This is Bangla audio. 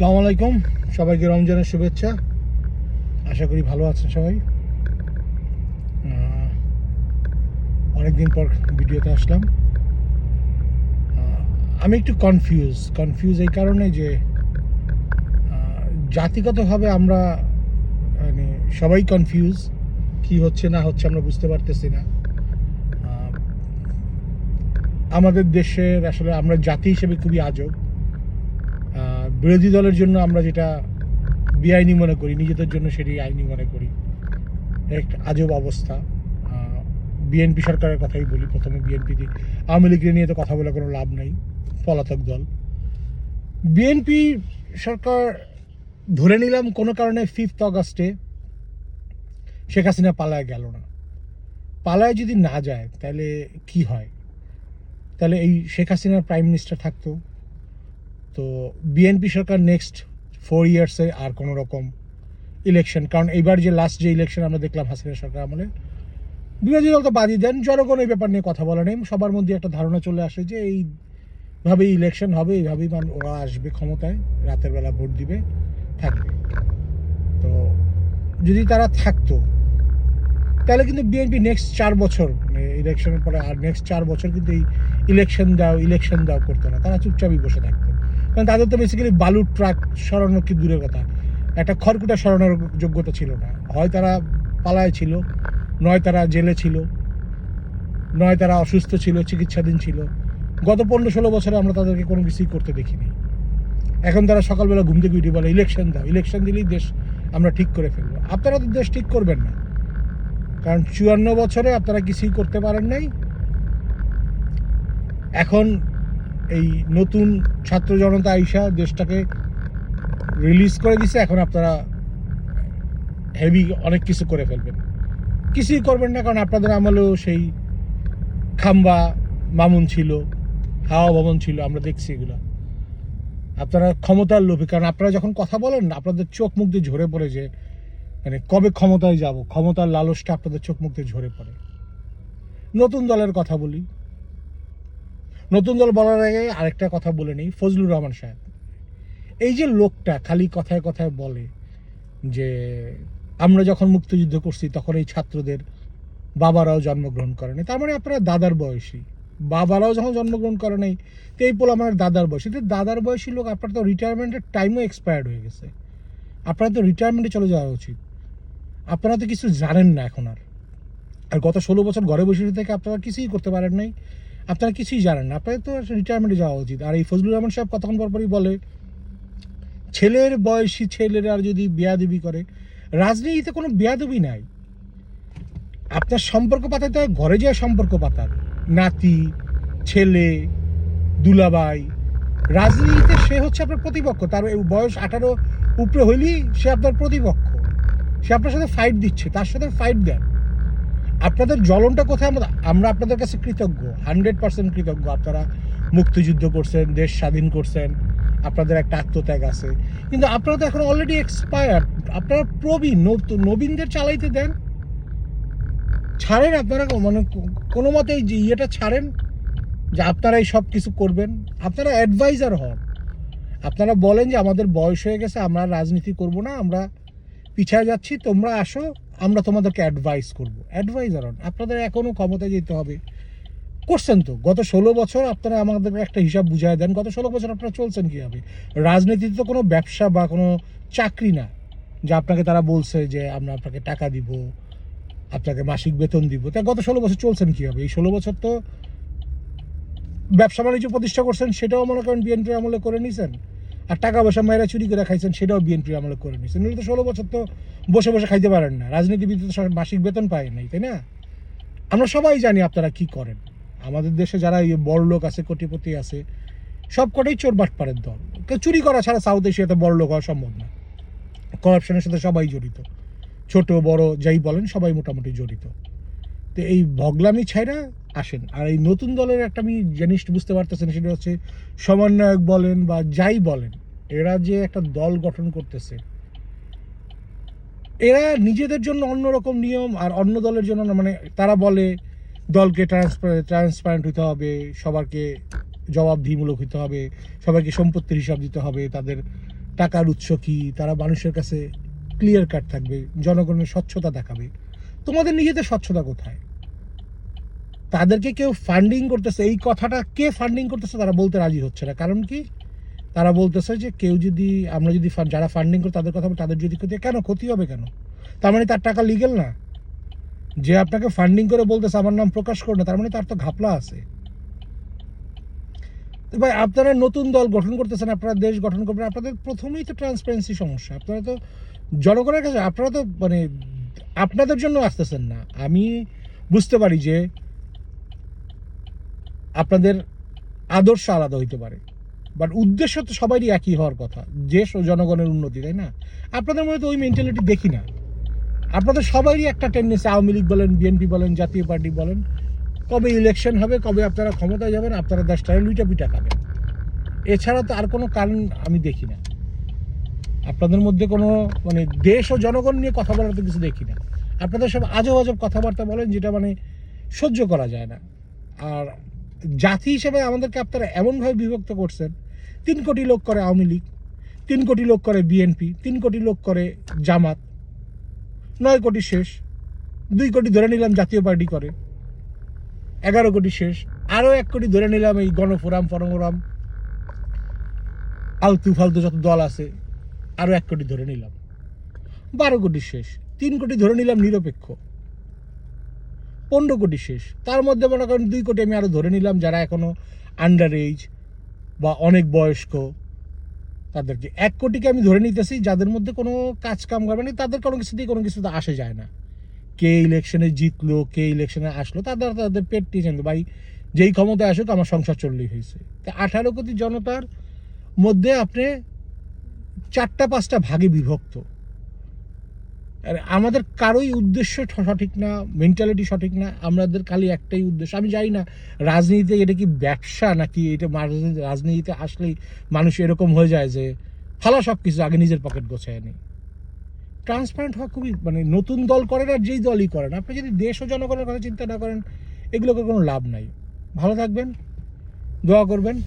আসসালামু আলাইকুম, সবাইকে রমজানের শুভেচ্ছা। আশা করি ভালো আছেন সবাই। অনেকদিন পর ভিডিওতে আসলাম। আমি একটু কনফিউজ এই কারণে যে জাতিগতভাবে আমরা মানে সবাই কনফিউজ, কি হচ্ছে না হচ্ছে আমরা বুঝতে পারতেছি না। আমাদের দেশের আসলে আমরা জাতি হিসেবে খুবই আজব। বিরোধী দলের জন্য আমরা যেটা বেআইনি মনে করি, নিজেদের জন্য সেটি আইনি মনে করি। এক আজব অবস্থা। বিএনপি সরকারের কথাই বলি প্রথমে। বিএনপি আওয়ামী লীগের নিয়ে তো কথা বলে কোনো লাভ নাই, পলাতক দল। বিএনপি সরকার ধরে নিলাম কোনো কারণে 5 অগাস্টে শেখ হাসিনা পালায় গেল না। পালায় যদি না যায় তাহলে কি হয়? তাহলে এই শেখ হাসিনার প্রাইম মিনিস্টার থাকতো, তো বিএনপি সরকার নেক্সট 4 ইয়ার্সে আর কোনো রকম ইলেকশন, কারণ এইবার যে লাস্ট যে ইলেকশন আমরা দেখলাম হাসিনা সরকার আমলে, বিরোধী দল তো বাদই দেন, জনগণ এই ব্যাপার নিয়ে কথা বলা নেই। সবার মধ্যে একটা ধারণা চলে আসে যে এইভাবেই ইলেকশন হবে, এইভাবেই ওরা আসবে ক্ষমতায়, রাতের বেলা ভোট দিবে, থাকবে। তো যদি তারা থাকতো তাহলে কিন্তু বিএনপি নেক্সট 4 বছর, ইলেকশনের পরে আর নেক্সট 4 বছর কিন্তু এই ইলেকশন দাও করতো না, তারা চুপচাপই বসে থাকতো। কারণ তাদের তো বেসিক্যালি বালুর ট্রাক সরানো কি দূরের কথা, একটা খড়কুটা সরানোর যোগ্যতা ছিল না। হয় তারা পালায় ছিল, নয় তারা জেলে ছিল, নয় তারা অসুস্থ ছিল, চিকিৎসাধীন ছিল। গত 15-16 বছরে আমরা তাদেরকে কোনো কিছুই করতে দেখিনি। এখন তারা সকালবেলা ঘুম থেকে উঠে বলে ইলেকশন দাও, ইলেকশন দিলেই দেশ আমরা ঠিক করে ফেলবো। আপনারা তো দেশ ঠিক করবেন না, কারণ 54 বছরে আপনারা কিছুই করতে পারেন নাই। এখন এই নতুন ছাত্র জনতা আইসা দেশটাকে রিলিজ করে দিছে, এখন আপনারা হেভি অনেক কিছু করে ফেলবেন। কিছুই করবেন না, কারণ আপনাদের আমলেও সেই খাম্বা মামুন ছিল, হাওয়া ভবন ছিল, আমরা দেখছি এগুলো। আপনারা ক্ষমতার লোভী, কারণ আপনারা যখন কথা বলেন আপনাদের চোখ মুখ দিয়ে ঝরে পড়ে যে মানে কবে ক্ষমতায় যাব, ক্ষমতার লালসটা আপনাদের চোখ মুখ দিয়ে ঝরে পড়ে। নতুন দলের কথা বলি, নতুন দল বলার আগে আরেকটা কথা বলে নিই। ফজলুর রহমান সাহেব, এই যে লোকটা খালি কথায় কথায় বলে যে আমরা যখন মুক্তিযুদ্ধ করছি তখন এই ছাত্রদের বাবারাও জন্মগ্রহণ করেনি, তার মানে আপনারা দাদার বয়সী। বাবারাও যখন জন্মগ্রহণ করে নাই, তো এই পোলা আমার দাদার বয়সী। দাদার বয়সী লোক, আপনার তো রিটায়ারমেন্টের টাইমও এক্সপায়ার্ড হয়ে গেছে, আপনারা তো রিটায়ারমেন্টে চলে যাওয়া উচিত। আপনারা তো কিছু জানেন না এখন আর। আর গত 16 বছর ঘরে বসে থেকে আপনারা কিছুই করতে পারেন নাই, আপনারা কিছুই জানেন না, আপনাদের তো রিটায়ারমেন্টে যাওয়া উচিত। আর এই ফজলুর রহমান সাহেব কতক্ষণ পরপরই বলে ছেলের বয়সী ছেলেরা আর যদি বেয়াদবি করে, রাজনীতিতে কোনো বেয়াদবি নাই। আপনার সম্পর্ক পাতাতে হয় ঘরে যায় সম্পর্ক পাতার, নাতি, ছেলে, দুলাভাই। রাজনীতিতে সে হচ্ছে আপনার প্রতিপক্ষ, তার বয়স 18 উপরে হইলেই সে আপনার প্রতিপক্ষ, সে আপনার সাথে ফাইট দিচ্ছে, তার সাথে ফাইট দেন। আপনাদের জ্বলনটা কোথায়? আমরা আপনাদের কাছে কৃতজ্ঞ, 100% কৃতজ্ঞ। আপনারা মুক্তিযুদ্ধ করছেন, দেশ স্বাধীন করছেন, আপনাদের একটা আত্মত্যাগ আছে, কিন্তু আপনারা তো এখন অলরেডি এক্সপায়ার্ড। আপনারা প্রবীণ, নবীনদের চালাইতে দেন, ছাড়েন। আপনারা মানে কোনো মতে এই ইয়েটা ছাড়েন যে আপনারাই সব কিছু করবেন। আপনারা অ্যাডভাইজার হন, আপনারা বলেন যে আমাদের বয়স হয়ে গেছে, আমরা রাজনীতি করব না, আমরা পিছায় যাচ্ছি, তোমরা আসো, আমরা তোমাদেরকে অ্যাডভাইস করব। অ্যাডভাইজার হন। আপনাদের এখনও ক্ষমতায় যেতে হবে, করছেন তো গত 16 বছর। আপনারা আমাদের একটা হিসাব বুঝায় দেন, গত 16 বছর আপনারা চলছেন কীভাবে? রাজনীতিতে তো কোনো ব্যবসা বা কোনো চাকরি না যে আপনাকে তারা বলছে যে আমরা আপনাকে টাকা দিব, আপনাকে মাসিক বেতন দিব। তাই গত 16 বছর চলছেন কীভাবে? এই 16 বছর তো ব্যবসা বাণিজ্য প্রতিষ্ঠা করছেন, সেটাও মনে করেন বিএনপির আমলে করে নিয়েছেন। আর টাকা পয়সা মেয়েরা চুরি করে খাইছেন, সেটাও বিএনপির আমলে করে নিয়েছেন। নইলে তো 16 বছর তো বসে বসে খাইতে পারেন না, রাজনীতিবিদ তো মাসিক বেতন পায় নাই, তাই না? আমরা সবাই জানি আপনারা কি করেন। আমাদের দেশে যারা বড় লোক আছে, কোটিপতি আছে, সব কটাই চোর বাটপারের দল। কেউ চুরি করা ছাড়া সাউথ এশিয়াতে বড় লোক হওয়া সম্ভব না। করাপশনের সাথে সবাই জড়িত, ছোট বড় যাই বলেন সবাই মোটামুটি জড়িত। তো এই ভগলামি ছাইরা আসেন। আর এই নতুন দলের একটা আমি জিনিস বুঝতে পারতেছেন, সেটা হচ্ছে সমন্বয়ক বলেন বা যাই বলেন, এরা যে একটা দল গঠন করতেছে, এরা নিজেদের জন্য অন্যরকম নিয়ম আর অন্য দলের জন্য না। মানে তারা বলে দলকে ট্রান্সপারেন্ট হতে হবে, সবারকে জবাবদিহিমূলক হতে হবে, সবাইকে সম্পত্তির হিসাব দিতে হবে, তাদের টাকার উৎস কি, তারা মানুষের কাছে ক্লিয়ার কাট থাকবে, জনগণের স্বচ্ছতা দেখাবে। তোমাদের নিজেদের স্বচ্ছতা কোথায়? তাদেরকে কেউ ফান্ডিং করতেছে, এই কথাটা কে ফান্ডিং করতেছে তারা বলতে রাজি হচ্ছে না। কারণ কি? তারা বলতেছে যে কেউ যদি, আমরা যদি যারা ফান্ডিং করে তাদের কথা, তাদের যদি ক্ষতি, কেন ক্ষতি হবে কেন? তার মানে তার টাকা লিগেল না? যে আপনাকে ফান্ডিং করে বলতেছে আমার নাম প্রকাশ করো না, তার মানে তার তো ঘাপলা আছে। তো ভাই, আপনারা নতুন দল গঠন করতেছেন, আপনারা দেশ গঠন করবেন, আপনাদের প্রথমেই তো ট্রান্সপারেন্সি সমস্যা। আপনারা তো জনগণের কাছে, আপনারা তো মানে আপনাদের জন্য আসতেছেন না। আমি বুঝতে পারি যে আপনাদের আদর্শ আলাদা হইতে পারে, বাট উদ্দেশ্য তো সবারই একই হওয়ার কথা, দেশ ও জনগণের উন্নতি, তাই না? আপনাদের মধ্যে তো ওই মেন্টালিটি দেখি না। আপনাদের সবারই একটা টেন্ডেন্সি, আওয়ামী লীগ বলেন, বিএনপি বলেন, জাতীয় পার্টি বলেন, কবে ইলেকশন হবে, কবে আপনারা ক্ষমতায় যাবেন, আপনারা দেশটায় লুইটা পিটা খাবেন। এছাড়া তো আর কোনো কারণ আমি দেখি না। আপনাদের মধ্যে কোনো মানে দেশ ও জনগণ নিয়ে কথা বলার তো কিছু দেখি না। আপনাদের সব আজব আজব কথাবার্তা বলেন, যেটা মানে সহ্য করা যায় না। আর জাতি হিসেবে আমাদেরকে আপনারা এমনভাবে বিভক্ত করছেন, 3 কোটি লোক করে আওয়ামী লীগ, 3 কোটি লোক করে বিএনপি, 3 কোটি লোক করে জামাত, 9 কোটি শেষ, 2 কোটি ধরে নিলাম জাতীয় পার্টি করে, 11 কোটি শেষ, আরও 1 কোটি ধরে নিলাম এই গণফোরাম ফরমোরাম আলতু ফালতু যত দল আছে, আরও 1 কোটি ধরে নিলাম, 12 কোটি শেষ, 3 কোটি ধরে নিলাম নিরপেক্ষ, 15 কোটি শেষ। তার মধ্যে মনে করেন 2 কোটি আমি আরও ধরে নিলাম যারা এখনও আন্ডার এজ বা অনেক বয়স্ক, তাদেরকে 1 কোটিকে আমি ধরে নিতেছি যাদের মধ্যে কোনো কাজ কাম করবে না, তাদের কোনো কিছু দিয়ে কোনো কিছুতে আসে যায় না। কে ইলেকশনে জিতলো, কে ইলেকশনে আসলো, তাদের পেট টিয়েছেন ভাই, যেই ক্ষমতায় আসুক আমার সংসার চললেই হয়েছে। তা 18 কোটি জনতার মধ্যে আপনি 4-5টা ভাগে বিভক্ত। আর আমাদের কারোই উদ্দেশ্য সঠিক না, মেন্টালিটি সঠিক না, আমাদের খালি একটাই উদ্দেশ্য। আমি জানি না রাজনীতিতে এটা কি ব্যবসা নাকি এটা, রাজনীতিতে আসলেই মানুষ এরকম হয়ে যায় যে ফালা সব কিছু আগে নিজের পকেট গোছায় নেই। ট্রান্সপারেন্ট হওয়া খুবই, মানে নতুন দল করেন আর যেই দলই করেন, আপনি যদি দেশ ও জনগণের কথা চিন্তা না করেন, এগুলোকে কোনো লাভ নাই। ভালো থাকবেন, দোয়া করবেন।